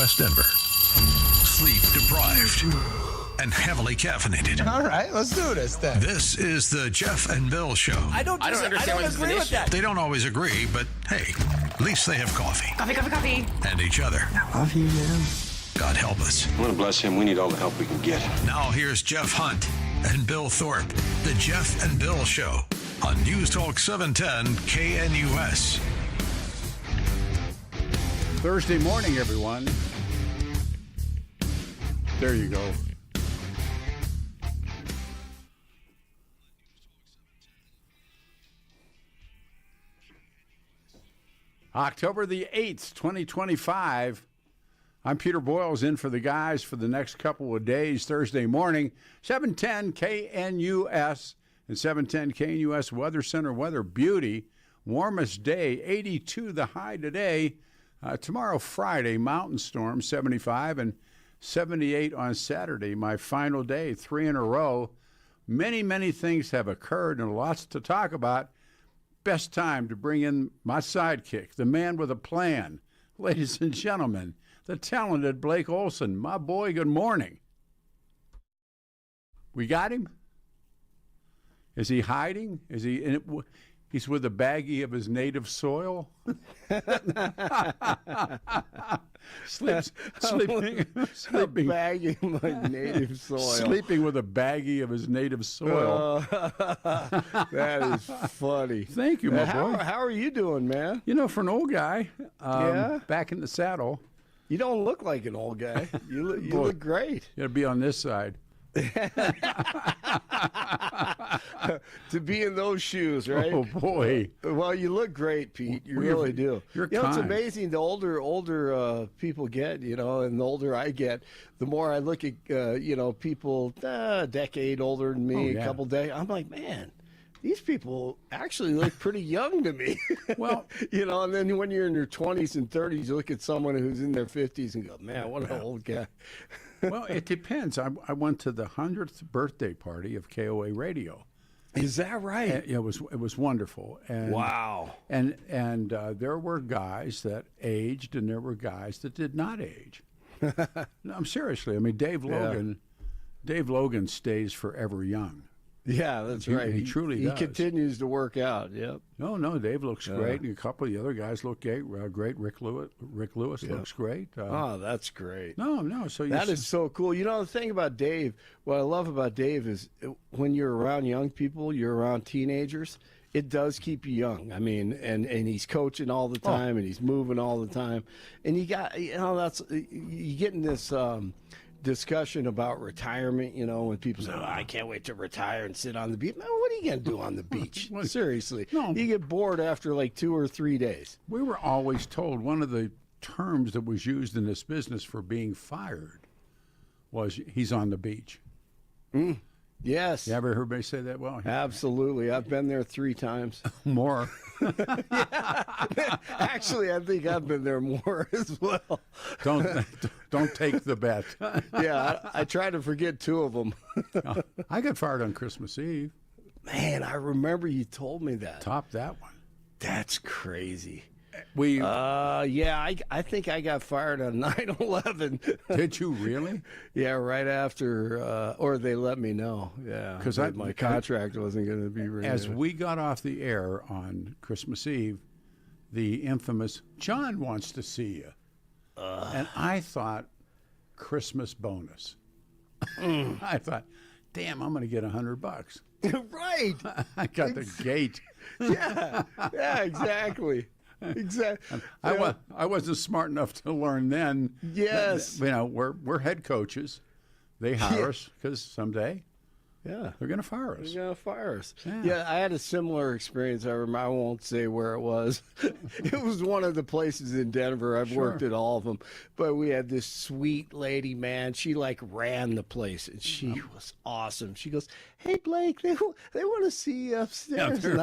West Denver. Sleep deprived and heavily caffeinated. All right, let's do this then. This is the Jeff and Bill Show. I don't understand why this is an agree with issue. that. They don't always agree, but hey, at least they have coffee. Coffee. And each other. I love you, man. God help us. I want to bless him. We need all the help we can get. Now here's Jeff Hunt and Bill Thorpe. The Jeff and Bill Show on News Talk 710 KNUS. Thursday morning, everyone. There you go. October the 8th, 2025. I'm Peter Boyles, in for the guys for the next couple of days, Thursday morning, 710 KNUS and 710 KNUS Weather Center Weather Beauty. Warmest day, 82 the high today. Tomorrow, Friday, mountain storm, 75 and 78 on Saturday. My final day, 3 in a row. Many, many things have occurred and lots to talk about. Best time to bring in my sidekick, the man with a plan. Ladies and gentlemen, the talented Blake Olson. My boy, good morning. We got him? Is he hiding? Is he in it? He's with a baggie of his native soil? Sleeping Bagging my native soil. Sleeping with a baggie of his native soil. That is funny. Thank you, my boy. How are you doing, man? You know, for an old guy, Yeah? back in the saddle, You don't look like an old guy. You look great. you got to be on this side. To be in those shoes, right? Oh, boy. Well, you look great, Pete. You Well, really do. you're You know, it's kind. amazing. The older people get, you know, and the older I get, the more I look at, people a decade older than me, Oh, yeah. a couple days. I'm like, man, these people actually look pretty young to me. Well, and then when you're in your 20s and 30s, you look at someone who's in their 50s and go, man, what an old guy. well, it depends. I went to the 100th birthday party of KOA Radio. Is that right? It was wonderful. And, Wow. And there were guys that aged, and there were guys that did not age. No, I'm seriously. I mean, Dave Logan stays forever young. Yeah, that's right. He truly He does. continues to work out. Yep. No, Dave looks great, and a couple of the other guys look great. Rick Lewis looks great. Oh, that's great. No. So That is so cool. You know, the thing about Dave, what I love about Dave is when you're around young people, you're around teenagers, it does keep you young. I mean, and he's coaching all the time, and he's moving all the time. And you get in this discussion about retirement, when people say, I can't wait to retire and sit on the beach. Man, what are you going to do on the beach? Seriously. No. You get bored after like 2 or 3 days. We were always told one of the terms that was used in this business for being fired was he's on the beach. Yes. You ever heard anybody say that? Well, Absolutely. I've been there 3 times. more. Actually, I think I've been there more as well. Don't take the bet. Yeah, I try to forget 2 of them. I got fired on Christmas Eve. Man, I remember you told me that. Top that one. That's crazy. We I think I got fired on 9/11. did you really? Yeah, right after, or they let me know. Yeah, 'Cause that my contract wasn't going to be renewed. As we got off the air on Christmas Eve, the infamous John wants to see you, and I thought Christmas bonus. I thought, damn, I'm going to get $100. Right. I got the gate. Yeah, exactly. Exactly. I wasn't smart enough to learn then. Yes. We're head coaches. They hire us because someday Yeah. they're going to fire us. They're going to fire us. Yeah. Yeah, I had a similar experience. I remember, I won't say where it was. It was one of the places in Denver. I've worked at all of them. But we had this sweet lady, man. She ran the place, and she was awesome. She goes, "Hey, Blake, they want to see you upstairs." And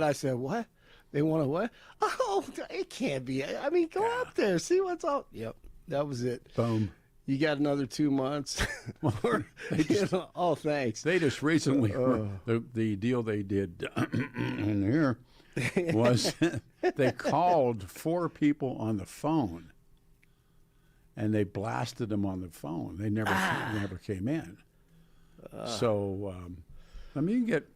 I said, "What? They want to what?" "Oh, it can't be. I mean, go up there, see what's up." Yep, that was it. Boom. You got another 2 months. Oh, thanks. They just recently, the deal they did in here was they called 4 people on the phone and they blasted them on the phone. They never came in. So, I mean, you get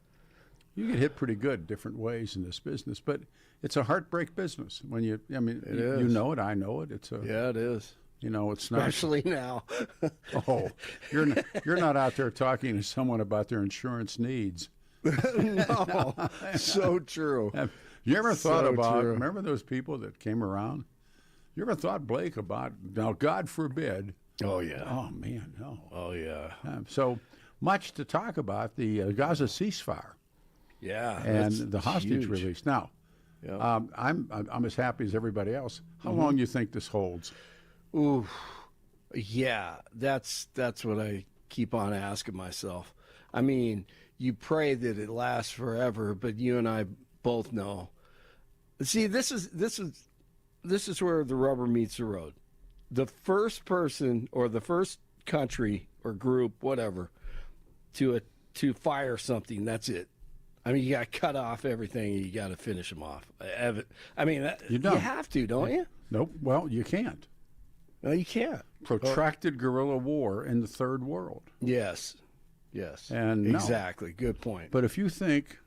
hit pretty good different ways in this business, but it's a heartbreak business. When you know it, I know it. It is. You know, it's especially now. Oh, you're not out there talking to someone about their insurance needs. No, so true. You ever thought about? Remember those people that came around? You ever thought, Blake, about now? God forbid. Oh yeah. Oh man, no. Oh yeah. So much to talk about the Gaza ceasefire. Yeah, and the hostage huge. release. Now, I'm as happy as everybody else. How long do you think this holds? Ooh, yeah, that's what I keep on asking myself. I mean, you pray that it lasts forever, but you and I both know. See, this is where the rubber meets the road. The first person or the first country or group, whatever, to fire something, that's it. I mean, you got to cut off everything. You got to finish them off. I mean, you have to, don't you? Nope. Well, you can't. No, you can't. Protracted guerrilla war in the third world. Yes. And exactly. Good point. But if you think,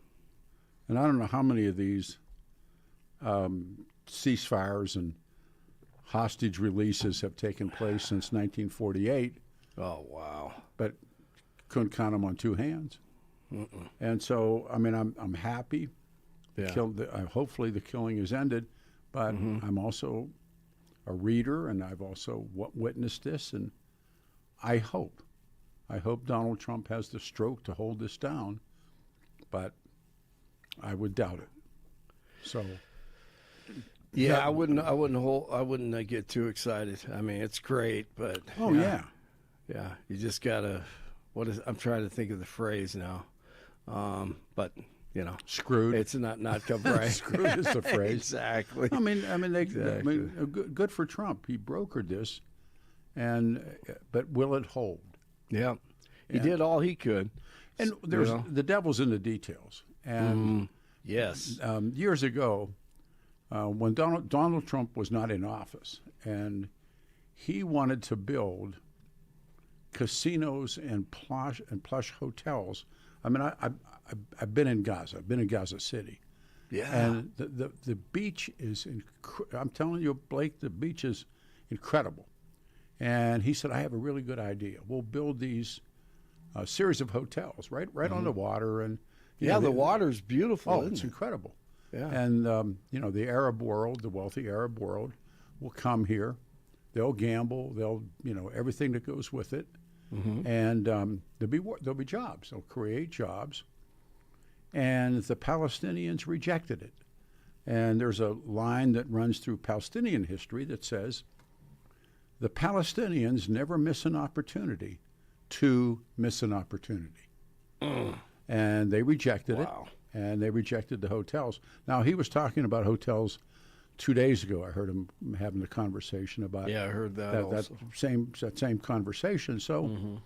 and I don't know how many of these ceasefires and hostage releases have taken place since 1948. Oh, wow. But couldn't count them on two hands. Mm-mm. And so, I mean, I'm happy. Yeah. Hopefully the killing is ended, but I'm also a reader, and I've also witnessed this, and I hope Donald Trump has the stroke to hold this down, but I would doubt it. So, yeah, I wouldn't get too excited. I mean, it's great, but yeah, you just gotta. I'm trying to think of the phrase now, but. You know, screwed. It's not come right. Screwed is the phrase. Exactly. I mean, good for Trump. He brokered this, but will it hold? Yeah, he did all he could. And the devil's in the details. And yes, years ago, when Donald Trump was not in office, and he wanted to build casinos and plush hotels. I mean, I've been in Gaza. I've been in Gaza City. Yeah. And the beach is, I'm telling you, Blake, the beach is incredible. And he said, I have a really good idea. We'll build these series of hotels right on the water. And the water's beautiful. Oh, it's incredible. Yeah. And, the Arab world, the wealthy Arab world will come here. They'll gamble. They'll, everything that goes with it. And there'll be jobs. They'll create jobs. And the Palestinians rejected it. And there's a line that runs through Palestinian history that says, the Palestinians never miss an opportunity to miss an opportunity. And they rejected it. And they rejected the hotels. Now, he was talking about hotels 2 days ago. I heard him having the conversation about I heard that also. that same conversation. So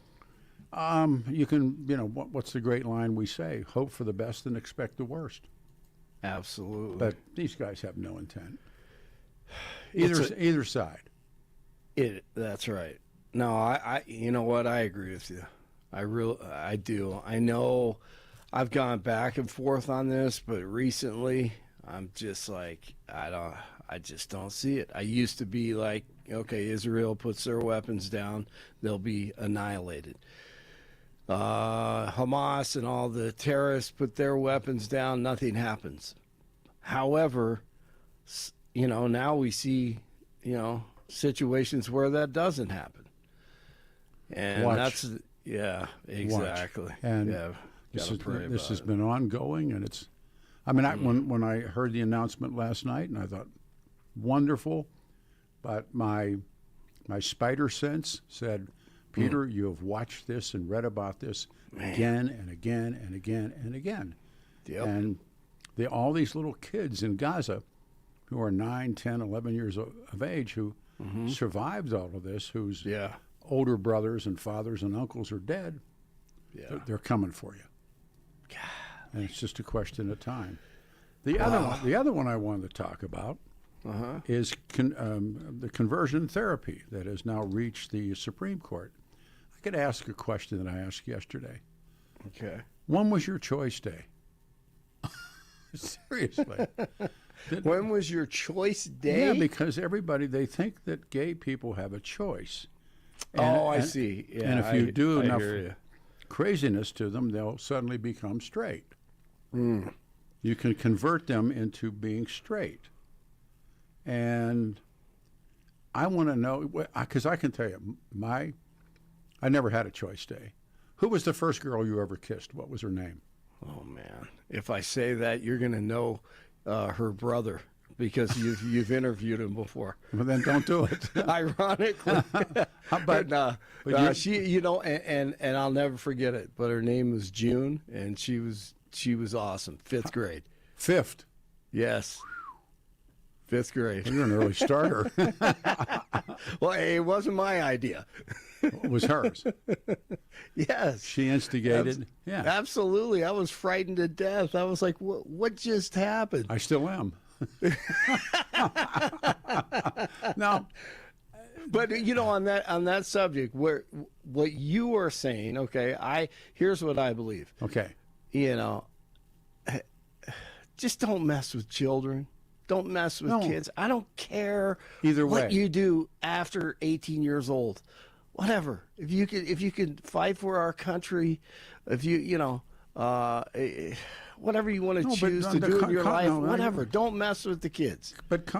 you can, what's the great line we say? Hope for the best and expect the worst. Absolutely. But these guys have no intent. Either side. That's right. No, I you know what? I agree with you. I do. I know I've gone back and forth on this, but recently I'm just like, I just don't see it. I used to be like, okay, Israel puts their weapons down, they'll be annihilated. Hamas and all the terrorists put their weapons down, nothing happens. However, now we see, situations where that doesn't happen. And Watch. exactly. Watch. And this has been ongoing, and it's, when I heard the announcement last night, and I thought, wonderful, but my spider sense said, Peter, you have watched this and read about this again and again and again and again. Yep. And all these little kids in Gaza who are 9, 10, 11 years of age who survived all of this, whose older brothers and fathers and uncles are dead, they're coming for you. God. And it's just a question of time. The other one I wanted to talk about is the conversion therapy that has now reached the Supreme Court. I could ask a question that I asked yesterday. Okay. When was your choice day? Seriously. When was your choice day? Yeah, because everybody, they think that gay people have a choice. I see. Yeah, and if you do enough hear you. craziness to them, they'll suddenly become straight. Mm. You can convert them into being straight. And I want to know, because I can tell you, I never had a choice day. Who was the first girl you ever kissed? What was her name? Oh, man. If I say that, you're going to know her brother because you've interviewed him before. Well, then don't do it. Ironically. but she, and I'll never forget it, but her name was June, and she was awesome. 5th grade. 5th? Yes. 5th grade. You're an early starter. Well, it wasn't my idea. It was hers. Yes. She instigated. Yeah. Absolutely. I was frightened to death. I was like, what just happened? I still am. Now, but on that subject, what you are saying, okay, here's what I believe. Okay. Just don't mess with children. Don't mess with kids. I don't care either what way you do after 18 years old. Whatever. If you could fight for our country, if whatever you want to choose to do in your life, whatever. Don't mess with the kids. But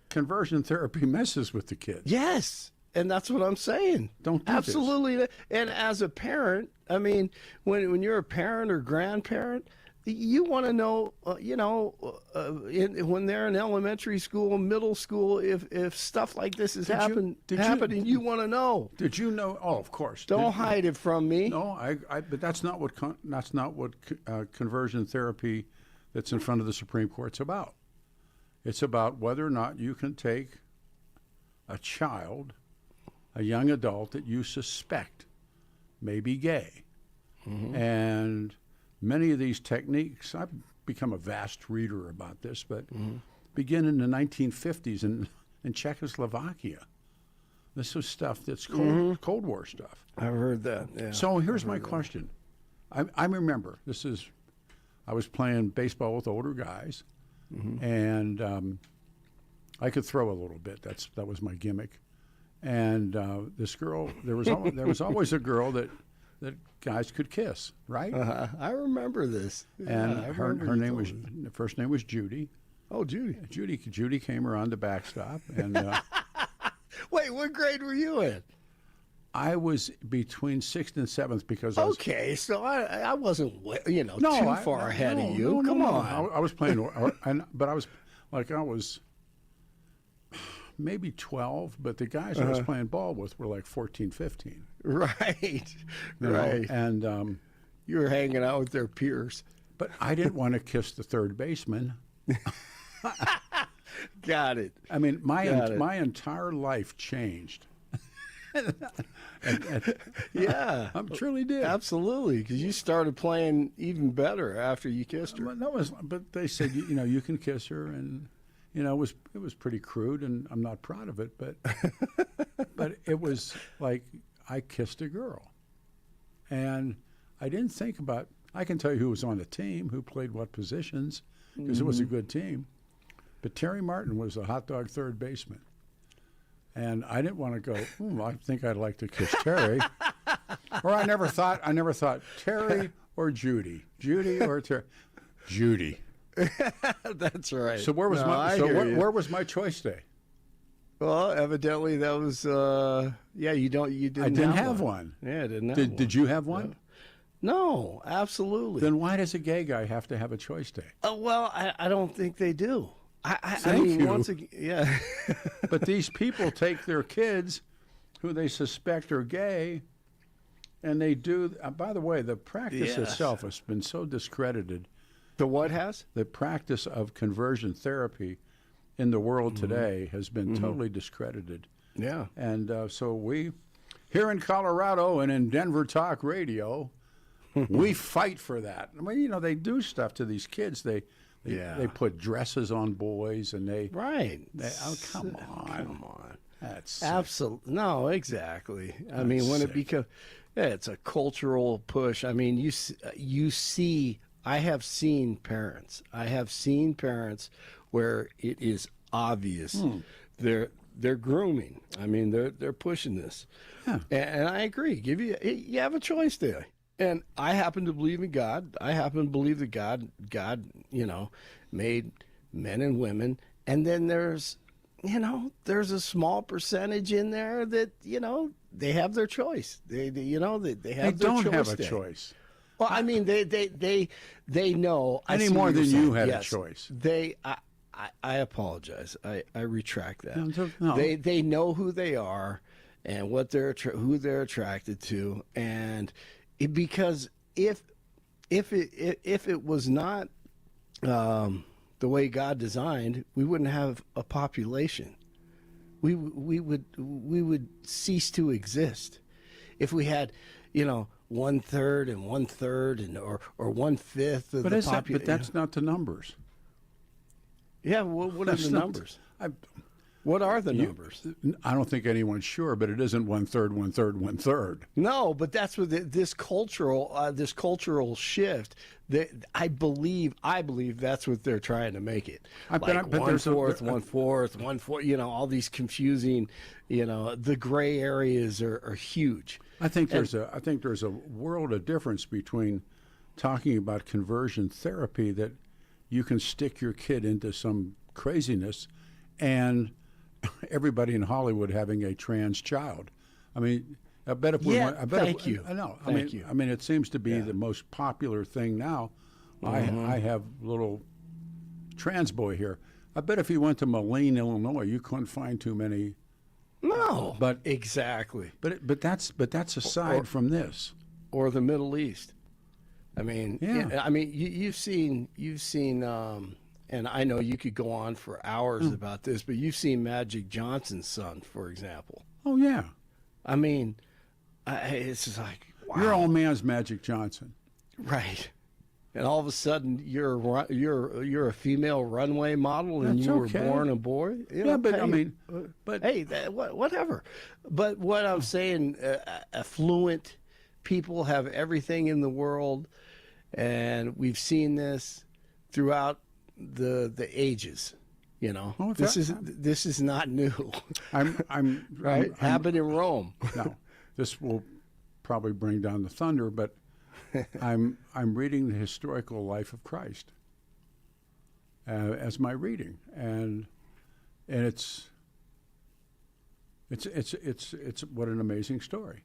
conversion therapy messes with the kids. Yes, and that's what I'm saying. Don't do absolutely. This. And as a parent, I mean, when you're a parent or grandparent, you want to know, when they're in elementary school, middle school, if stuff like this is happening, you want to know. Did you know? Oh, of course. Don't hide it from me. No, but that's not what conversion therapy that's in front of the Supreme Court's about. It's about whether or not you can take a child, a young adult that you suspect may be gay, and many of these techniques, I've become a vast reader about this, but begin in the 1950s in Czechoslovakia. This was stuff that's Cold War stuff. I've heard that. Yeah. So here's my question. I remember, I was playing baseball with older guys, and I could throw a little bit. That was my gimmick. And this girl, there was always a girl that guys could kiss, right? I remember this. And her first name was Judy. Oh, Judy. Judy came around the backstop, and wait, what grade were you in? I was between 6th and 7th because so I wasn't too far ahead of you. Come on. I was playing, but I was maybe 12, but the guys I was playing ball with were like 14, 15. Right. Right. And you were hanging out with their peers. But I didn't want to kiss the third baseman. Got it. I mean, my entire life changed. Yeah. I truly did. Absolutely, because you started playing even better after you kissed her. But they said, you can kiss her, and it was pretty crude, and I'm not proud of it, but it was like I kissed a girl, and I didn't think about. I can tell you who was on the team, who played what positions, because it was a good team. But Terry Martin was a hot dog third baseman, and I didn't want to go. I think I'd like to kiss Terry, or I never thought Terry or Judy or Terry, Judy. That's right. So where was my choice day? Well, evidently that was you didn't. I didn't have one. Yeah, I didn't have one. Did you have one? No, absolutely. Then why does a gay guy have to have a choice day? Well, I don't think they do. Thank you. Once again, yeah. But these people take their kids, who they suspect are gay, and they do. By the way, the practice itself has been so discredited. The what has? The practice of conversion therapy in the world today has been totally discredited. Yeah. And so we, here in Colorado and in Denver Talk Radio, we fight for that. I mean, they do stuff to these kids. They They put dresses on boys, and they Right. oh, come on. Come on. That's Absolutely. No, exactly. I mean, when it becomes, it's a cultural push. I mean, you see, I have seen parents where it is obvious they're grooming. I mean, they're pushing this. Yeah. And I agree. You have a choice there. And I happen to believe in God. I happen to believe that God, made men and women. And then there's a small percentage in there that, they have their choice. They have they their don't choice have a there. choice. Well, I mean, they know. I Any see more what you're than you saying. had a Yes. choice. I apologize. I retract that. No. They know who they are and what who they're attracted to, and because if it was not the way God designed, we wouldn't have a population. We would cease to exist if we had 1/3 and 1/3 and or 1/5 of the population. But that's not the numbers. Yeah, what are the numbers? What are the numbers? I don't think anyone's sure, but it isn't 1/3, 1/3, 1/3. No, but that's what this cultural shift. That I believe that's what they're trying to make it. But Like there's 1/4, 1/4, 1/4. All these confusing. The gray areas are huge. I think there's a world of difference between talking about conversion therapy that you can stick your kid into some craziness, and everybody in Hollywood having a trans child. I mean, I bet if we went, thank you. I know. Thank you. I mean, it seems to be the most popular thing now. I have little trans boy here. I bet if you went to Moline, Illinois, you couldn't find too many. No, But exactly. But that's aside from this. Or the Middle East. I mean, Yeah. I mean, you've seen, and I know you could go on for hours about this, but you've seen Magic Johnson's son, for example. Oh yeah, I mean, it's just like, wow. your old man's Magic Johnson. Right. And all of a sudden, you're a female runway model, and That's you were okay. born a boy. Yeah, but hey, I mean, hey, whatever. But what I'm saying, affluent people have everything in the world, and we've seen this throughout the ages. Oh, this is not new. I'm Right? Happened in Rome. No, this will probably bring down the thunder, but I'm reading the historical life of Christ as my reading, and it's what an amazing story.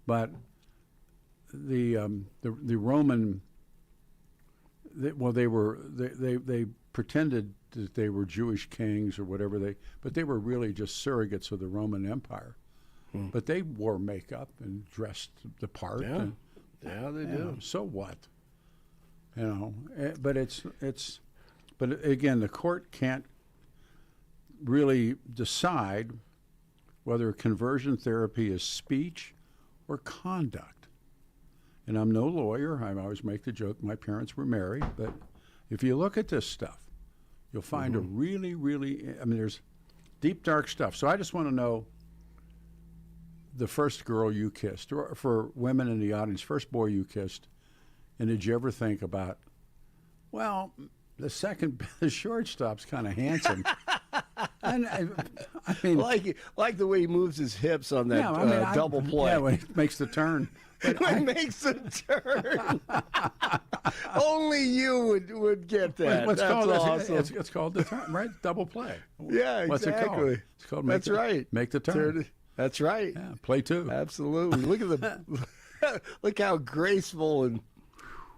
But the Roman, they pretended that they were Jewish kings or whatever but they were really just surrogates of the Roman Empire. But they wore makeup and dressed the part. Yeah. Yeah, they do. So what? But but again, the court can't really decide whether conversion therapy is speech or conduct. And I'm no lawyer. I always make the joke my parents were married, but if you look at this stuff, you'll find a really, really, there's deep, dark stuff. So I just want to know the first girl you kissed, or for women in the audience, first boy you kissed, and did you ever think about, well, the shortstop's kind of handsome. And I mean, like the way he moves his hips on that double play. Yeah, when he makes the turn. When he makes a turn. Only you would get that. What's That's called awesome. It's called the turn, right? Double play. Yeah, What's it called? exactly. It's called Make the turn. That's right. Yeah, play two. Absolutely. Look at look how graceful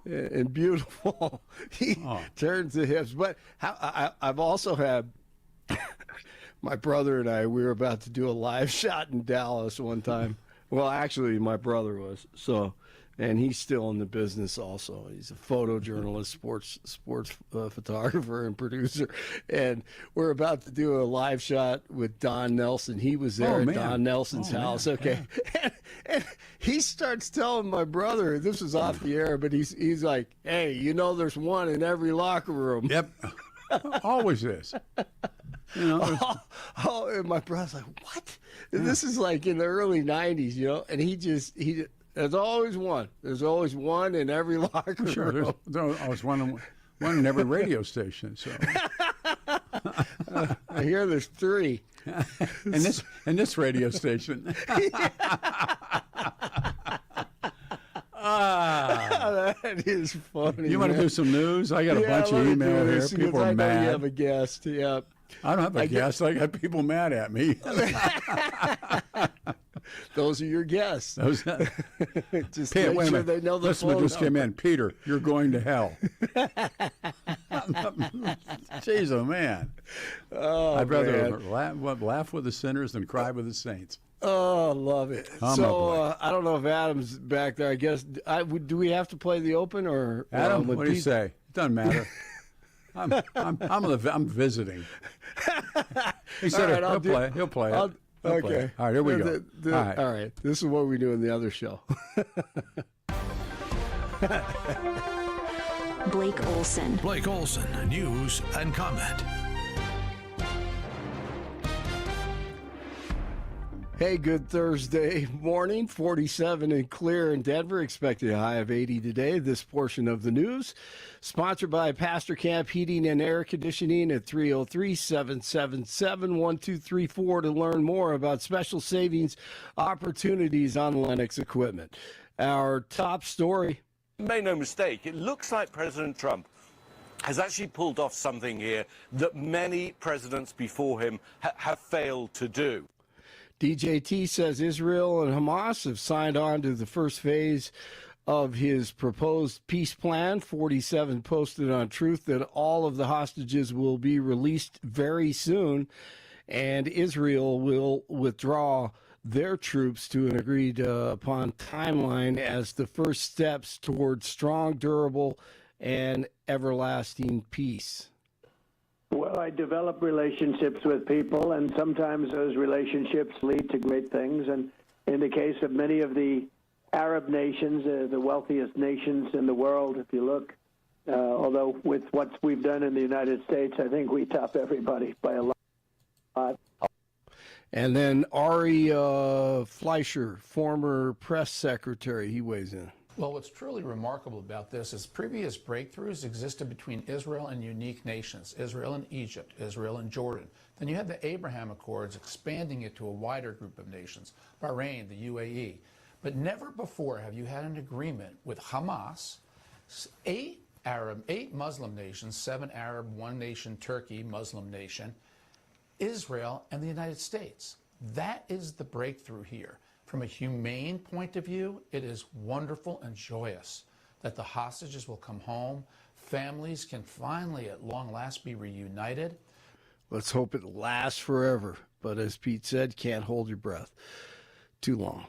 and beautiful he turns the hips. But I've also had my brother and I. We were about to do a live shot in Dallas one time. Well, actually, my brother was. So, and he's still in the business also. He's a photojournalist, sports photographer and producer. And we're about to do a live shot with Don Nelson. He was there at Don Nelson's house. Man. Okay. Yeah. And he starts telling my brother, this was off the air, but he's like, hey, you know there's one in every locker room. Yep. Always is. You know, and my brother's like, what? And this is like in the early 90s, you know, and there's always one. There's always one in every locker room. Sure, there's always one in every radio station. So I hear there's three. in this radio station. That is funny. You want to do some news? I got a bunch of email here. People are mad. I know you have a guest. Yeah. I don't have a guest. I got people mad at me. Those are your guests. Just make sure they know the Listener just came in. Peter, you're going to hell. Jeez, oh man. Oh, I'd rather laugh with the sinners than cry with the saints. Oh, love it. So I don't know if Adam's back there. I guess do we have to play the open or Adam? What do you say? It doesn't matter. I'm visiting. He said he'll play it. Okay. All right, here we go. All right. This is what we do in the other show. Blake Olson. Blake Olson, news and comment. Hey, good Thursday morning. 47 and clear in Denver. Expected a high of 80 today. This portion of the news sponsored by Pastor Camp Heating and Air Conditioning at 303-777-1234 to learn more about special savings opportunities on Lennox equipment. Our top story. Make no mistake, it looks like President Trump has actually pulled off something here that many presidents before him have failed to do. DJT says Israel and Hamas have signed on to the first phase of his proposed peace plan. 47 posted on Truth that all of the hostages will be released very soon, and Israel will withdraw their troops to an agreed upon timeline as the first steps toward strong, durable, and everlasting peace. Well, I develop relationships with people, and sometimes those relationships lead to great things. And in the case of many of the Arab nations, the wealthiest nations in the world, if you look, although with what we've done in the United States, I think we top everybody by a lot. And then Ari Fleischer, former press secretary, he weighs in. Well, what's truly remarkable about this is previous breakthroughs existed between Israel and unique nations, Israel and Egypt, Israel and Jordan. Then you had the Abraham Accords expanding it to a wider group of nations, Bahrain, the UAE. But never before have you had an agreement with Hamas, eight Muslim nations, 7 Arab, 1 nation, Turkey, Muslim nation, Israel, and the United States. That is the breakthrough here. From a humane point of view, it is wonderful and joyous that the hostages will come home. Families can finally, at long last, be reunited. Let's hope it lasts forever. But as Pete said, can't hold your breath too long.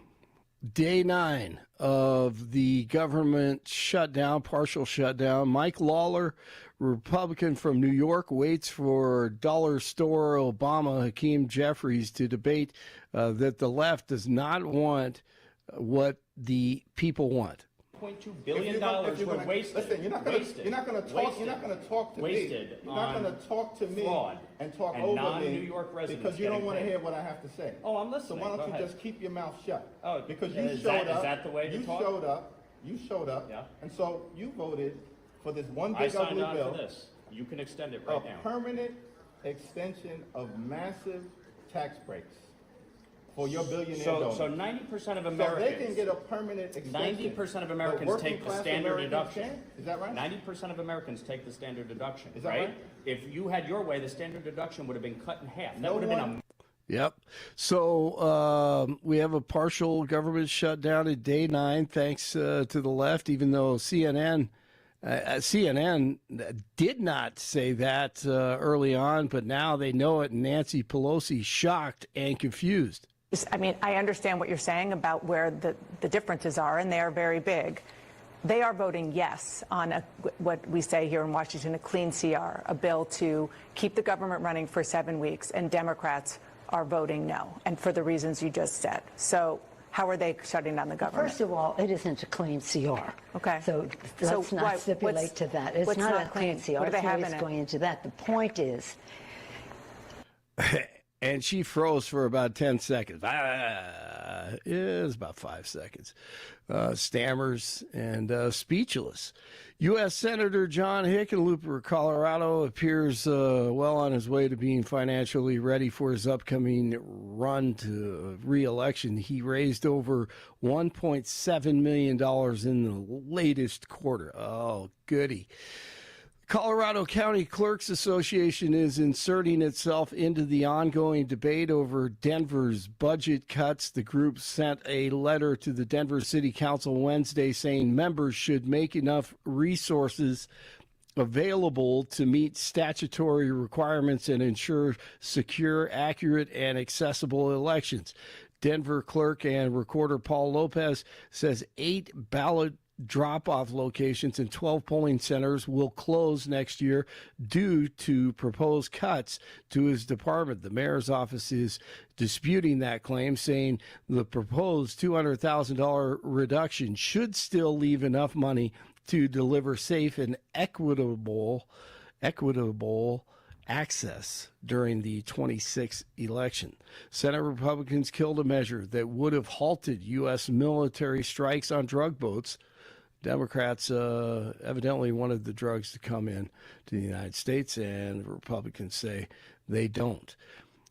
Day 9 of the government shutdown, partial shutdown. Mike Lawler, Republican from New York, waits for dollar store Obama Hakeem Jeffries to debate that the left does not want what the people want. $2.2 billion were wasted. Listen, you're not going to talk to me. You're not going to talk to me and talk over non-New me York residents because you don't want to hear what I have to say. Oh, I'm listening. So why don't you just keep your mouth shut? Oh, because you is showed up. Is that the way to talk? You showed up. Yeah. And so you voted for this one I big signed ugly on bill. for this. You can extend it right now. A permanent extension of massive tax breaks for your billionaire donors. So 90% of Americans. So they can get a permanent extension. 90% of Americans take the standard deduction. Is that right? 90% of Americans take the standard deduction. Is that right? If you had your way, the standard deduction would have been cut in half. That would have been a. Yep. So we have a partial government shutdown at day 9, thanks to the left, even though CNN did not say that early on, but now they know it. And Nancy Pelosi shocked and confused. I mean, I understand what you're saying about where the differences are, and they are very big. They are voting yes on what we say here in Washington, a clean CR, a bill to keep the government running for 7 weeks, and Democrats are voting no, and for the reasons you just said. So how are they shutting down the government? First of all, it isn't a clean CR. Okay. So let's not stipulate to that. It's not a clean CR. What do they have in it's it? going into that. The point is... And she froze for about 10 seconds. It was about 5 seconds. Stammers and speechless. U.S. Senator John Hickenlooper of Colorado appears well on his way to being financially ready for his upcoming run to re-election. He raised over $1.7 million in the latest quarter. Oh, goody. Colorado County Clerks Association is inserting itself into the ongoing debate over Denver's budget cuts. The group sent a letter to the Denver City Council Wednesday saying members should make enough resources available to meet statutory requirements and ensure secure, accurate, and accessible elections. Denver clerk and recorder Paul Lopez says 8 ballot drop-off locations and 12 polling centers will close next year due to proposed cuts to his department. The mayor's office is disputing that claim, saying the proposed $200,000 reduction should still leave enough money to deliver safe and equitable access during the 26th election. Senate Republicans killed a measure that would have halted U.S. military strikes on drug boats. Democrats evidently wanted the drugs to come in to the United States, and the Republicans say they don't.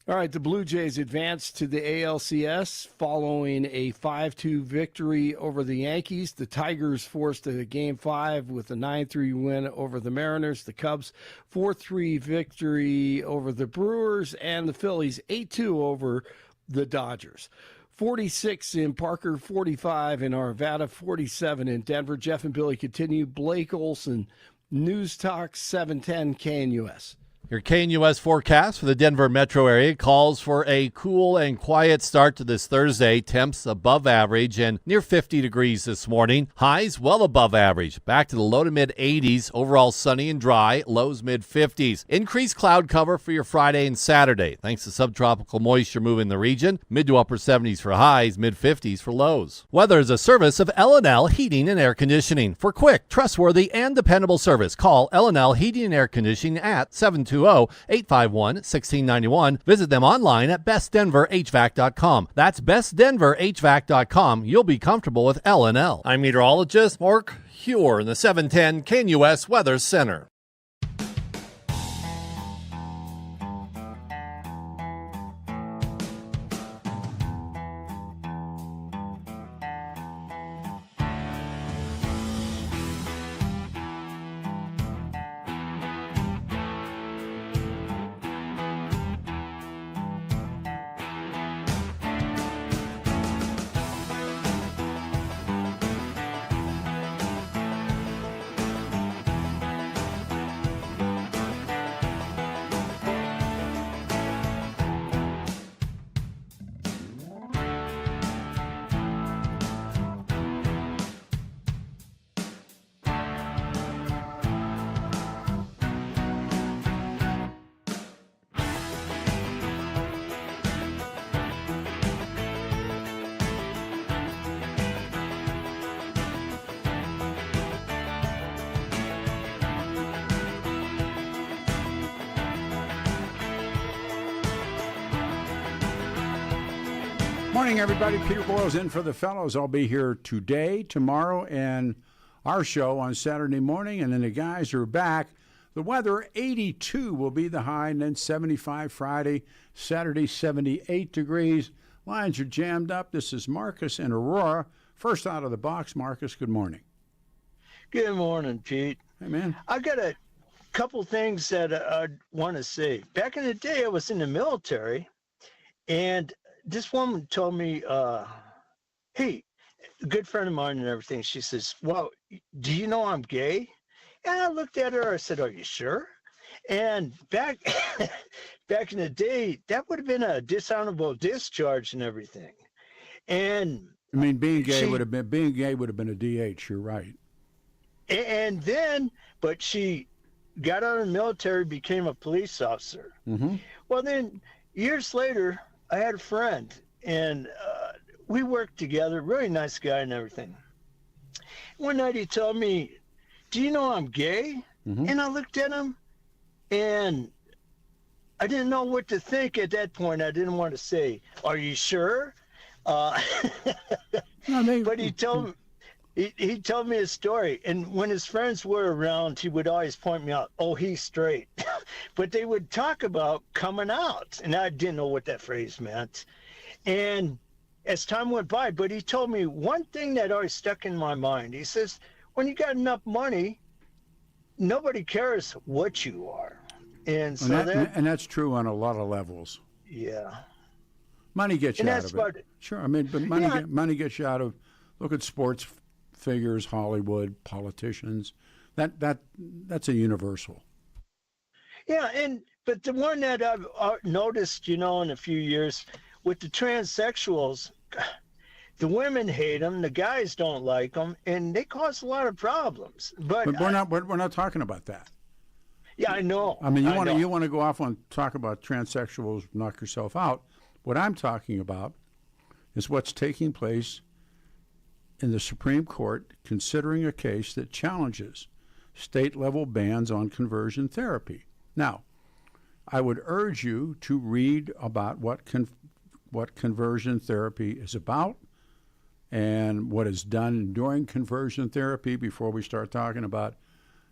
All right, the Blue Jays advanced to the ALCS following a 5-2 victory over the Yankees. The Tigers forced a Game 5 with a 9-3 win over the Mariners. The Cubs 4-3 victory over the Brewers, and the Phillies 8-2 over the Dodgers. 46 in Parker, 45 in Arvada, 47 in Denver. Jeff and Billy continue. Blake Olson, News Talk 710 KNUS. Your KNUS forecast for the Denver metro area calls for a cool and quiet start to this Thursday. Temps above average and near 50 degrees this morning. Highs well above average. Back to the low to mid 80s. Overall sunny and dry. Lows mid 50s. Increased cloud cover for your Friday and Saturday. Thanks to subtropical moisture moving the region. Mid to upper 70s for highs. Mid 50s for lows. Weather is a service of L&L Heating and Air Conditioning. For quick, trustworthy, and dependable service, call L&L Heating and Air Conditioning at 720-851-1691. Visit them online at bestdenverhvac.com. That's bestdenverhvac.com. You'll be comfortable with L&L. I'm meteorologist Mark Huer in the 710 KNUS Weather Center. Morning, everybody. Peter Boyles in for the fellows. I'll be here today, tomorrow, and our show on Saturday morning, and then the guys are back. The weather, 82 will be the high, and then 75 Friday, Saturday, 78 degrees. Lines are jammed up. This is Marcus in Aurora. First out of the box, Marcus, good morning. Good morning, Pete. Hey, man. I got a couple things that I want to say. Back in the day, I was in the military, and this woman told me, hey, a good friend of mine and everything, she says, well, do you know I'm gay? And I looked at her, I said, are you sure? And back back in the day, that would have been a dishonorable discharge and everything. And I mean, being gay would have been a DH. You're right. And then, but she got out of the military, became a police officer. Mm-hmm. Well, then years later, I had a friend, and we worked together. Really nice guy and everything. One night he told me, "Do you know I'm gay?" Mm-hmm. And I looked at him, and I didn't know what to think at that point. I didn't want to say, "Are you sure?" But he told me. He told me a story, and when his friends were around, he would always point me out, "Oh, he's straight." But they would talk about coming out, and I didn't know what that phrase meant. And as time went by, but he told me one thing that always stuck in my mind. He says, when you got enough money, nobody cares what you are. And so and that's true on a lot of levels. Yeah. Money gets you out of it. Sure, I mean, but money gets you out of, look at sports figures, Hollywood, politicians. That's a universal. Yeah, but the one that I've noticed, in a few years, with the transsexuals, the women hate them, the guys don't like them, and they cause a lot of problems. But we're not talking about that. Yeah, I know. I mean, you want to go off and talk about transsexuals, knock yourself out. What I'm talking about is what's taking place in the Supreme Court, considering a case that challenges state-level bans on conversion therapy. Now, I would urge you to read about what conversion therapy is about and what is done during conversion therapy before we start talking about,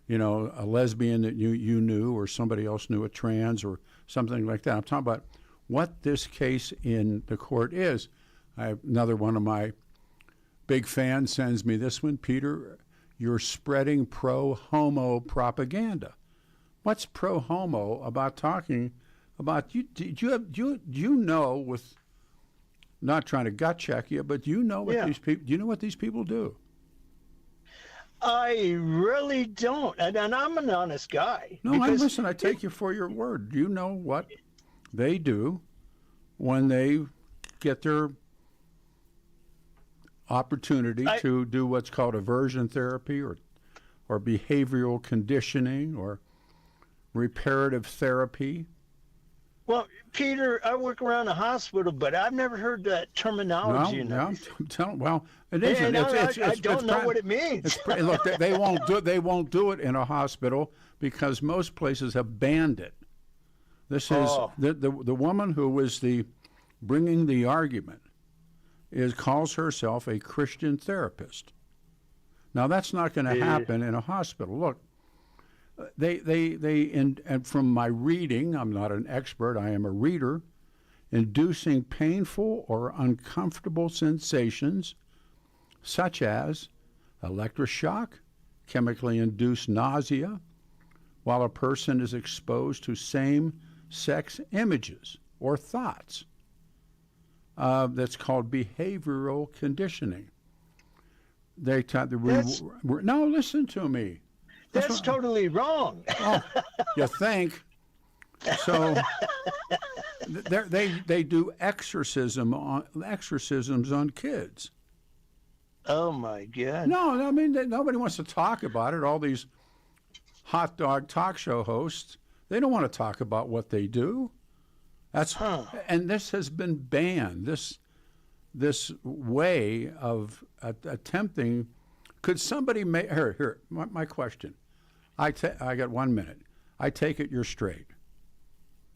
a lesbian that you knew or somebody else knew, a trans or something like that. I'm talking about what this case in the court is. Another one of my big fans sends me this one. "Peter, you're spreading pro-homo propaganda." What's pro-homo about talking about you? Do you know, with not trying to gut check you, but do you know what these people? Do you know what these people do? I really don't, and I'm an honest guy. No, listen. I take you for your word. Do you know what they do when they get their opportunity to do what's called aversion therapy or behavioral conditioning or reparative therapy? Well, Peter, I work around a hospital, but I've never heard that terminology. No, I'm telling. Well, it isn't. I don't know what it means. Look, they won't do it. They won't do it in a hospital because most places have banned it. This is the woman who was bringing the argument calls herself a Christian therapist. Now that's not going to happen in a hospital. Look, and from my reading, I'm not an expert, I am a reader, inducing painful or uncomfortable sensations such as electroshock, chemically induced nausea, while a person is exposed to same-sex images or thoughts. That's called behavioral conditioning. No, listen to me. That's totally wrong. Oh, you think? So they do exorcisms on kids. Oh my God! No, I mean nobody wants to talk about it. All these hot dog talk show hosts, they don't want to talk about what they do. And this has been banned. This way of attempting. Could somebody make here? My question. I got 1 minute. I take it you're straight.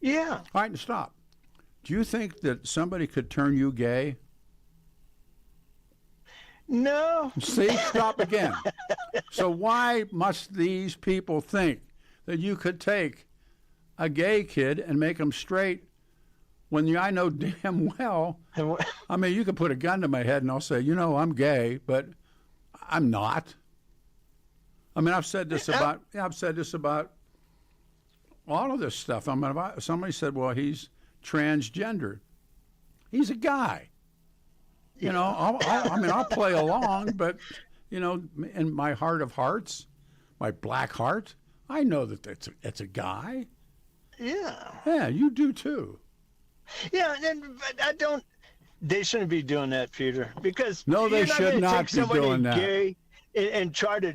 Yeah. All right, stop. Do you think that somebody could turn you gay? No. See, stop again. So why must these people think that you could take a gay kid and make him straight when I know damn well, I mean, you could put a gun to my head and I'll say, I'm gay, but I'm not. I mean, I've said this about all of this stuff. I mean, somebody said, well, he's transgender. He's a guy. I'll play along, but, in my heart of hearts, my black heart, I know that it's a guy. Yeah. Yeah, you do too. Yeah, but I don't. They shouldn't be doing that, Peter, because no, they you're not should gonna not take be somebody doing that. Gay and try to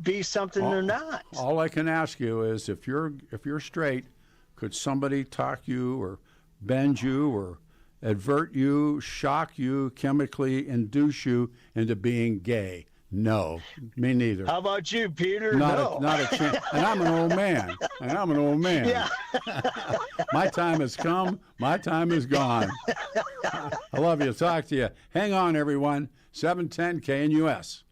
be something they're not. All I can ask you is, if you're straight, could somebody talk you or bend you or advert you, shock you, chemically induce you into being gay? No, me neither. How about you, Peter? Not a chance. And I'm an old man. Yeah. My time has come. My time is gone. I love you. Talk to you. Hang on, everyone. 710 KNUS.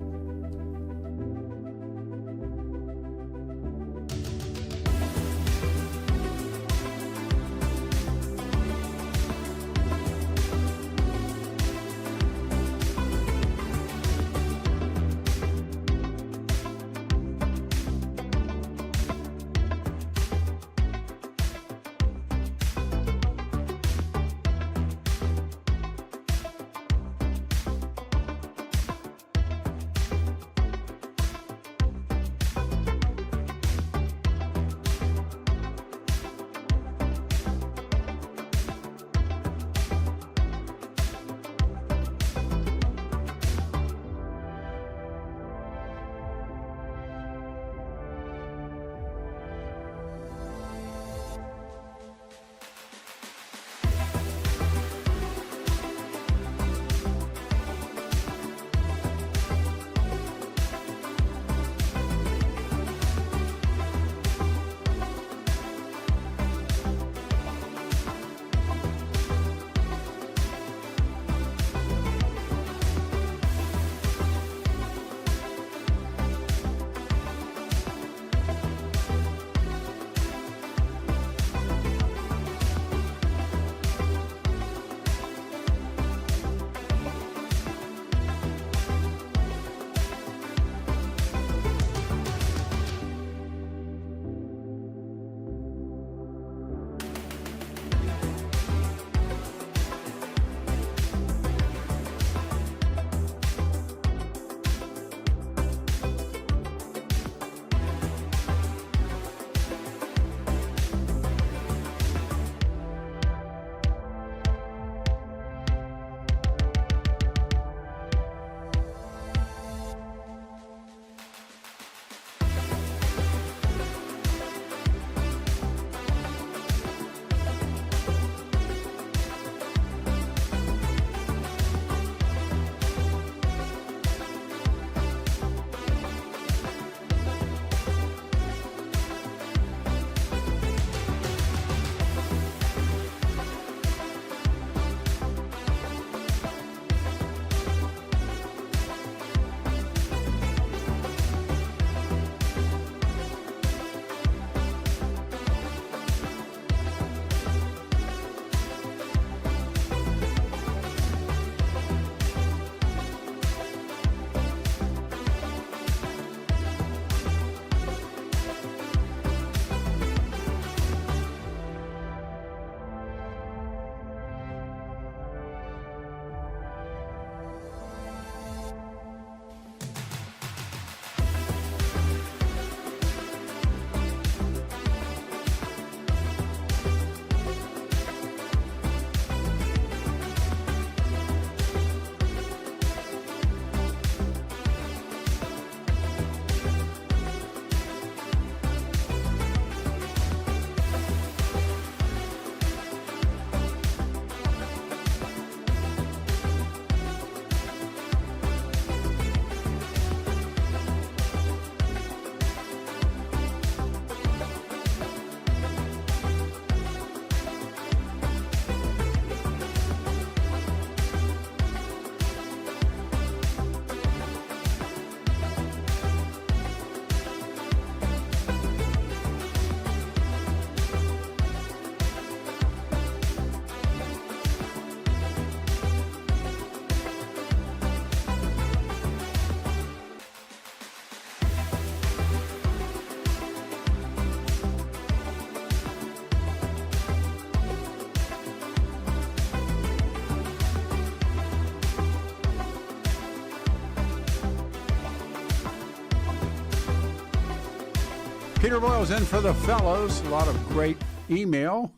Peter Boyles in for the fellows. A lot of great email.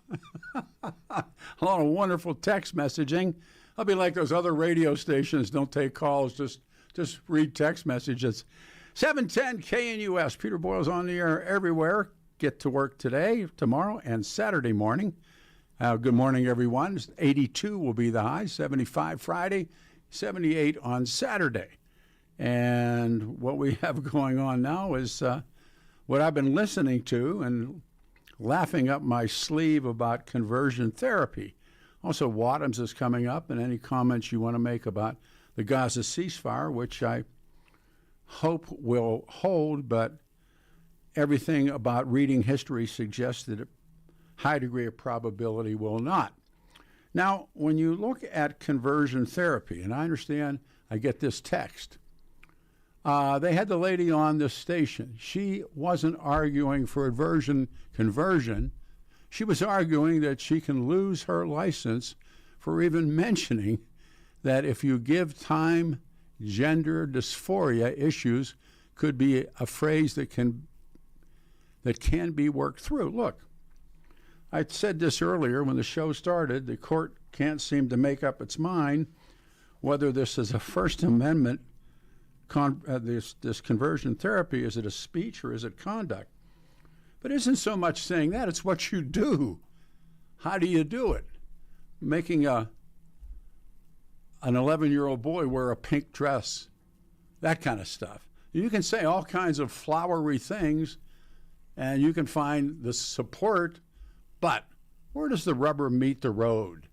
A lot of wonderful text messaging. I'll be like those other radio stations. Don't take calls. Just read text messages. 710 KNUS. Peter Boyles on the air everywhere. Get to work today, tomorrow, and Saturday morning. Good morning, everyone. 82 will be the high. 75 Friday. 78 on Saturday. And what we have going on now is what I've been listening to and laughing up my sleeve about conversion therapy. Also, Wadhams is coming up, and any comments you want to make about the Gaza ceasefire, which I hope will hold, but everything about reading history suggests that a high degree of probability will not. Now, when you look at conversion therapy, and I understand I get this text, they had the lady on this station. She wasn't arguing for conversion. She was arguing that she can lose her license for even mentioning that if you give time, gender dysphoria issues could be a phrase that can be worked through. Look, I said this earlier when the show started. The court can't seem to make up its mind whether this is a First Amendment this conversion therapy, is it a speech or is it conduct? But it isn't so much saying that, it's what you do. How do you do it? Making an 11-year-old boy wear a pink dress, that kind of stuff. You can say all kinds of flowery things, and you can find the support, but where does the rubber meet the road?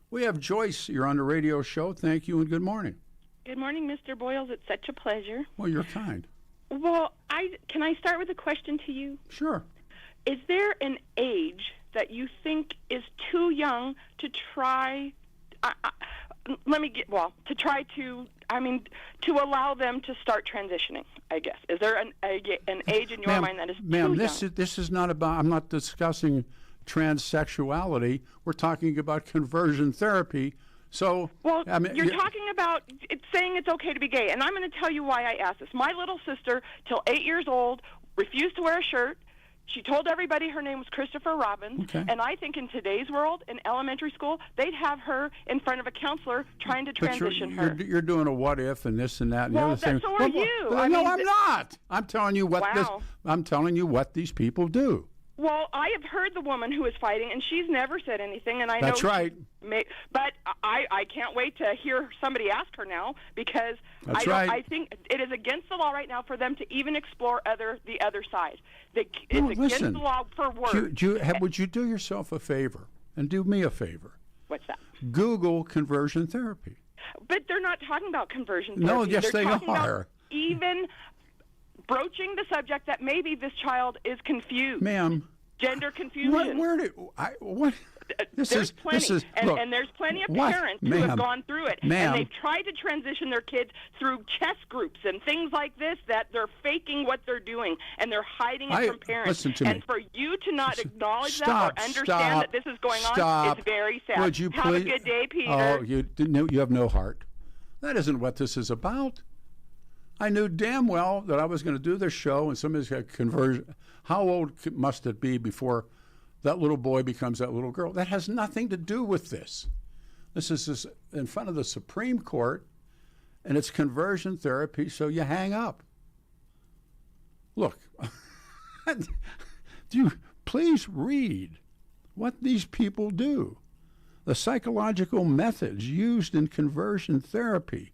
We have Joyce. You're on the radio show. Thank you and good morning. Good morning, Mr. Boyles. It's such a pleasure. Well, you're kind. Well, can I start with a question to you? Sure. Is there an age that you think is too young to try? To allow them to start transitioning, I guess. Is there an age in your mind that is too young? This is not about, I'm not discussing transsexuality. We're talking about conversion therapy. So, well, you're talking about saying it's okay to be gay, and I'm going to tell you why I asked this. My little sister, till 8 years old, refused to wear a shirt. She told everybody her name was Christopher Robbins, and I think in today's world, in elementary school, they'd have her in front of a counselor trying to transition her. You're doing a what if and this and that and the other thing. So are you. I'm not. I'm telling you I'm telling you what these people do. Well, I have heard the woman who is fighting, and she's never said anything, and I know that's right. But I can't wait to hear somebody ask her now, because I think it is against the law right now for them to even explore the other side. It's against the law for words. Would you do yourself a favor and do me a favor? What's that? Google conversion therapy. But they're not talking about conversion therapy. No, yes, they're they talking are. About even broaching the subject that maybe this child is confused. Ma'am. Gender confusion. There's plenty of parents who have gone through it, and they've tried to transition their kids through chess groups and things like this, that they're faking what they're doing, and they're hiding it from parents. Listen to me. And for you to not acknowledge that or understand that this is going on, it's very sad. Would you Have please? a good day, Peter. Oh, you have no heart. That isn't what this is about. I knew damn well that I was going to do this show, and somebody's got conversion. How old must it be before that little boy becomes that little girl? That has nothing to do with this. This is in front of the Supreme Court, and it's conversion therapy, so you hang up. Look, please read what these people do. The psychological methods used in conversion therapy.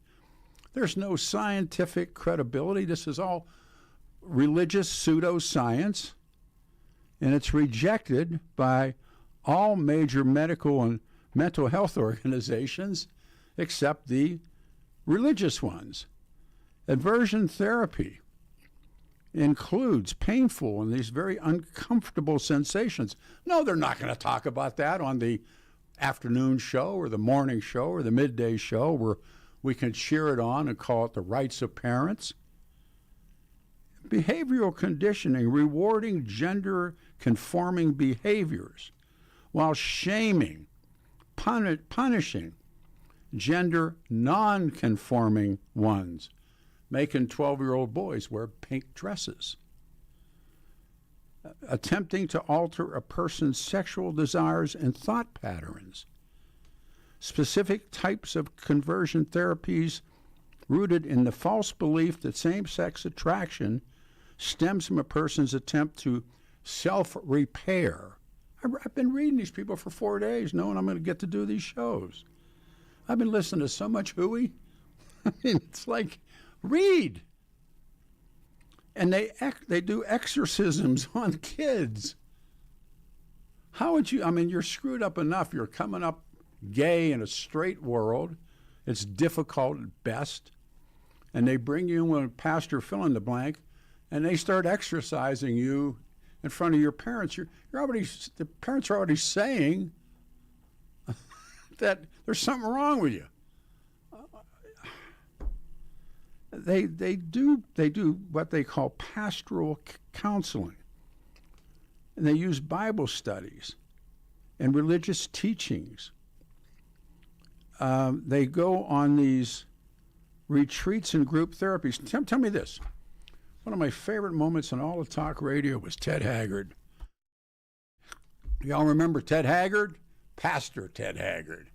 There's no scientific credibility. This is all religious pseudoscience, and it's rejected by all major medical and mental health organizations except the religious ones. Aversion therapy includes painful and these very uncomfortable sensations. No, they're not going to talk about that on the afternoon show or the morning show or the midday show where we can cheer it on and call it the rights of parents. Behavioral conditioning, rewarding gender-conforming behaviors while shaming, punishing gender non-conforming ones, making 12-year-old boys wear pink dresses. attempting to alter a person's sexual desires and thought patterns. Specific types of conversion therapies rooted in the false belief that same-sex attraction stems from a person's attempt to self-repair. I've been reading these people for 4 days, knowing I'm going to get to do these shows. I've been listening to so much hooey. I mean, it's like, read. And they do exorcisms on kids. How would you, I mean, you're screwed up enough. You're coming up gay in a straight world. It's difficult at best. And they bring you in with a pastor fill in the blank, and they start exorcising you in front of your parents. The parents are already saying that there's something wrong with you. They do what they call pastoral counseling, and they use Bible studies and religious teachings. They go on these retreats and group therapies. Tell me this. One of my favorite moments in all of talk radio was Ted Haggard. Y'all remember Ted Haggard? Pastor Ted Haggard.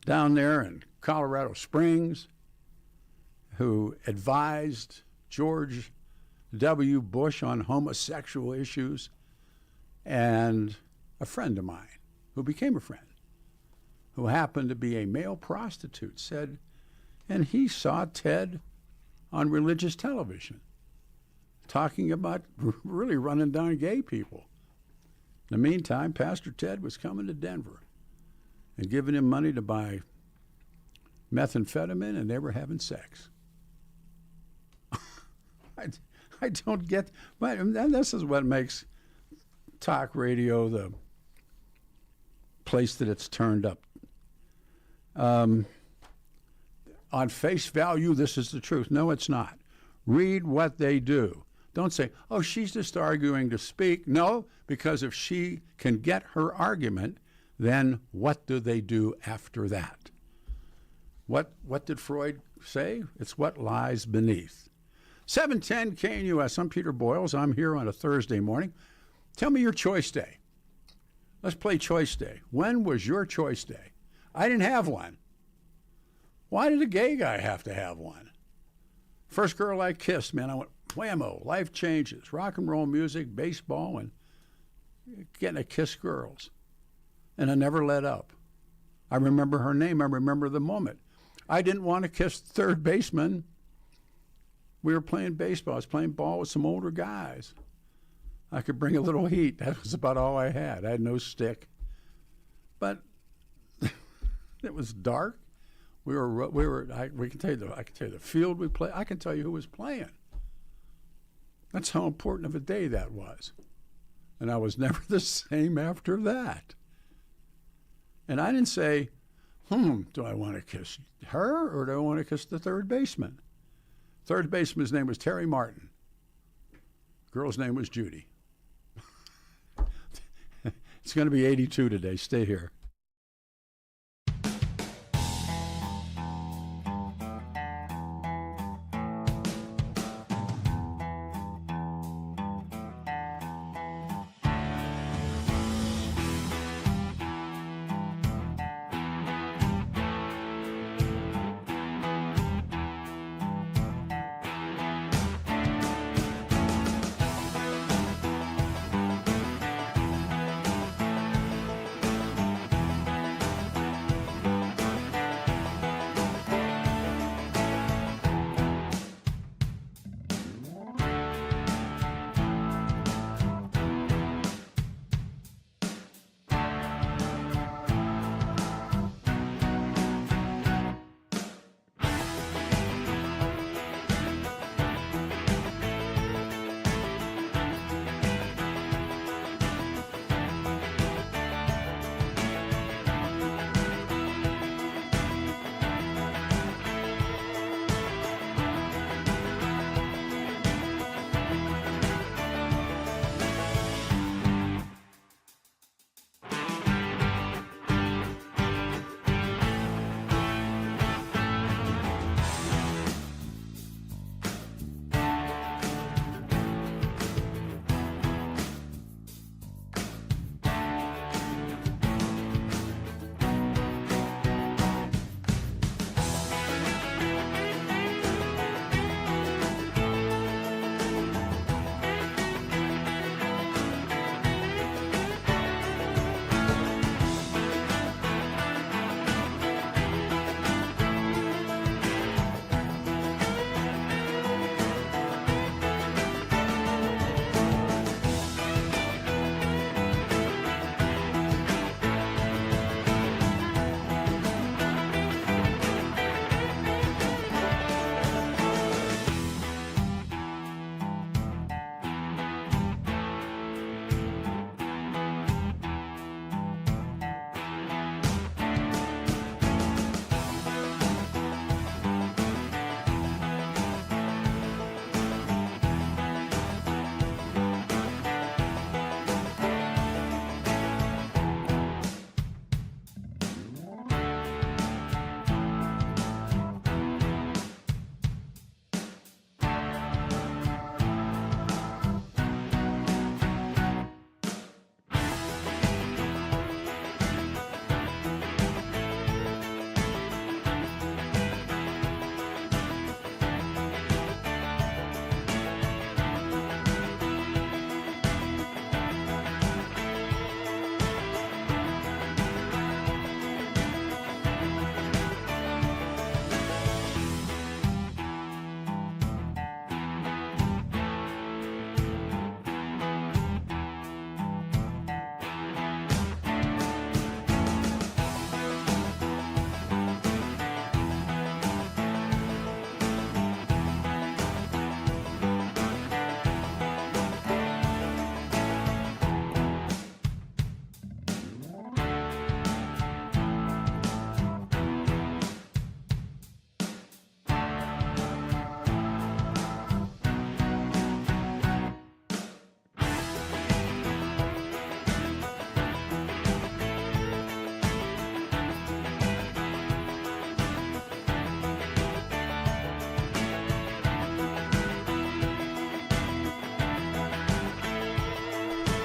Down there in Colorado Springs, who advised George W. Bush on homosexual issues, and a friend of mine who became a friend, who happened to be a male prostitute, said, and he saw Ted on religious television talking about really running down gay people. In the meantime, Pastor Ted was coming to Denver and giving him money to buy methamphetamine, and they were having sex. I don't get, but this is what makes talk radio the place that it's turned up. On face value, this is the truth. No, it's not. Read what they do. Don't say, oh, she's just arguing to speak. No, because if she can get her argument, then what do they do after that? What did Freud say? It's what lies beneath. 710 KNUS. I'm Peter Boyles. I'm here on a Thursday morning. Tell me your choice day. Let's play choice day. When was your choice day? I didn't have one. Why did a gay guy have to have one? First girl I kissed, man, I went, whammo, life changes. Rock and roll music, baseball, and getting to kiss girls. And I never let up. I remember her name. I remember the moment. I didn't want to kiss the third baseman. We were playing baseball. I was playing ball with some older guys. I could bring a little heat. That was about all I had. I had no stick. But it was dark. I can tell you the field we played. I can tell you who was playing. That's how important of a day that was. And I was never the same after that. And I didn't say, do I want to kiss her or do I want to kiss the third baseman? Third baseman's name was Terry Martin. Girl's name was Judy. It's going to be 82 today. Stay here.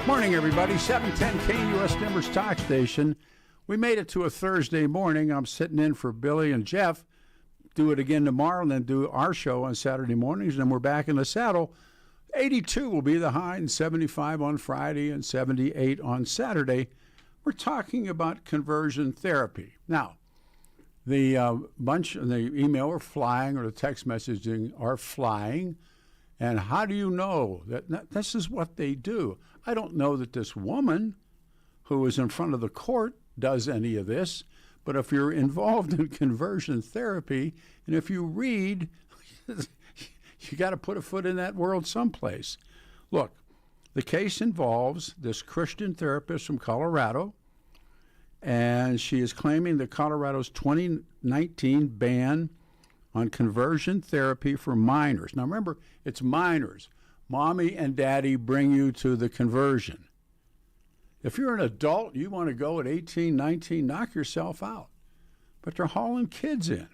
Morning, everybody. 710 KUS Denver's Talk Station. We made it to a Thursday morning. I'm sitting in for Billy and Jeff. Do it again tomorrow and then do our show on Saturday mornings. And then we're back in the saddle. 82 will be the high and 75 on Friday and 78 on Saturday. We're talking about conversion therapy. Now, the the email are flying or the text messaging are flying. And how do you know that this is what they do? I don't know that this woman who is in front of the court does any of this, but if you're involved in conversion therapy, and if you read, you got to put a foot in that world someplace. Look, the case involves this Christian therapist from Colorado, and she is claiming that Colorado's 2019 ban on conversion therapy for minors. Now remember, it's minors. Mommy and daddy bring you to the conversion. If you're an adult, you want to go at 18, 19, knock yourself out. But they're hauling kids in,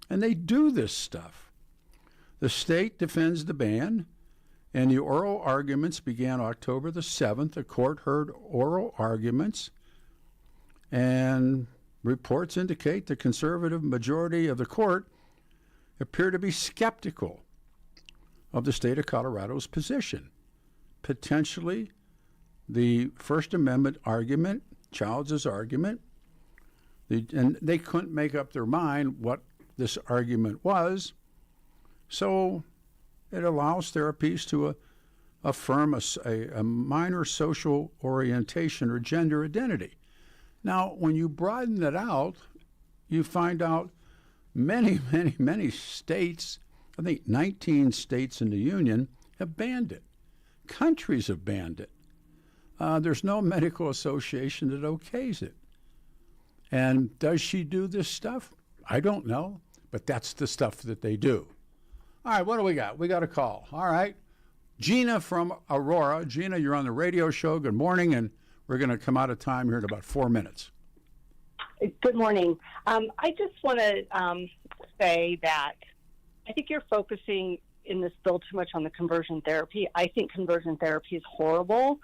and they do this stuff. The state defends the ban, and the oral arguments began October the 7th. The court heard oral arguments, and reports indicate the conservative majority of the court appear to be skeptical of the state of Colorado's position. Potentially, the First Amendment argument, Childs' argument, and they couldn't make up their mind what this argument was, so it allows therapies to affirm a minor social orientation or gender identity. Now, when you broaden it out, you find out many, many, many states, I think 19 states in the union, have banned it. Countries have banned it. There's no medical association that okays it. And does she do this stuff? I don't know, but that's the stuff that they do. All right, what do we got? We got a call. All right. Gina from Aurora. Gina, you're on the radio show. Good morning, and we're going to come out of time here in about 4 minutes. Good morning. I just want to say that I think you're focusing in this bill too much on the conversion therapy. I think conversion therapy is horrible.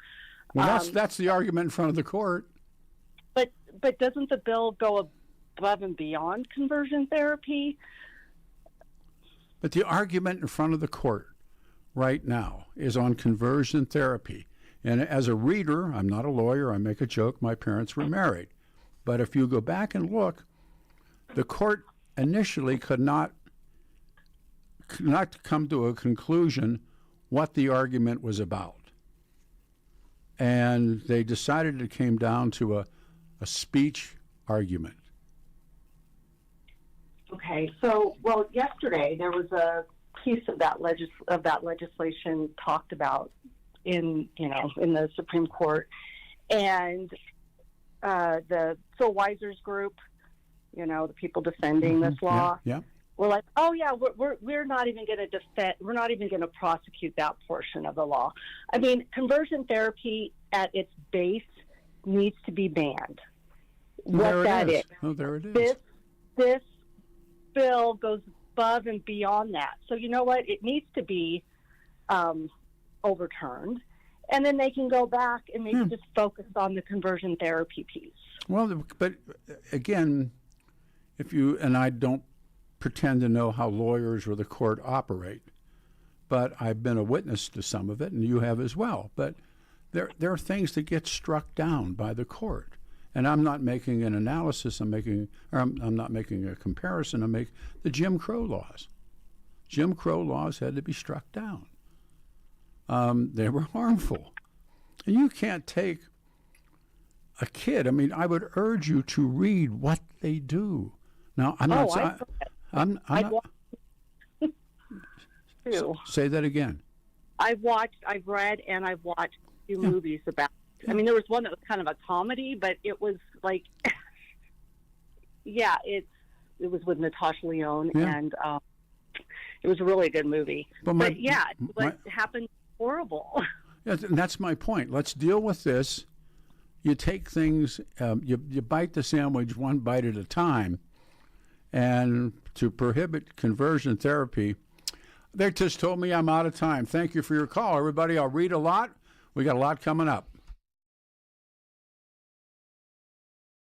Well, that's the argument in front of the court. But doesn't the bill go above and beyond conversion therapy? But the argument in front of the court right now is on conversion therapy. And as a reader, I'm not a lawyer, I make a joke, my parents were married. But if you go back and look, the court initially could not come to a conclusion what the argument was about. And they decided it came down to a speech argument. Okay, so, well, yesterday there was a piece of that legislation talked about in the Supreme Court, and the Phil Weiser's group, the people defending this law, were like, oh yeah, we're not even going to defend, we're not even going to prosecute that portion of the law. I mean, conversion therapy at its base needs to be banned. What that is. Oh, there it is. This bill goes above and beyond that. So you know what? It needs to be overturned, and then they can go back and maybe just focus on the conversion therapy piece. Well, but again, and I don't pretend to know how lawyers or the court operate, but I've been a witness to some of it, and you have as well. But there are things that get struck down by the court. And I'm not making an analysis. I'm not making a comparison. I'm making the Jim Crow laws. Jim Crow laws had to be struck down. They were harmful, and you can't take a kid. I mean, I would urge you to read what they do. Now, I'm not. Say that again. I've read, and I've watched a few movies about. I mean, there was one that was kind of a comedy, but it was like, it was with Natasha Lyonne, and it was a really good movie. But what happened horrible. Yeah, and that's my point. Let's deal with this. You take things, you bite the sandwich one bite at a time, and to prohibit conversion therapy, they just told me I'm out of time. Thank you for your call, everybody. I'll read a lot. We got a lot coming up.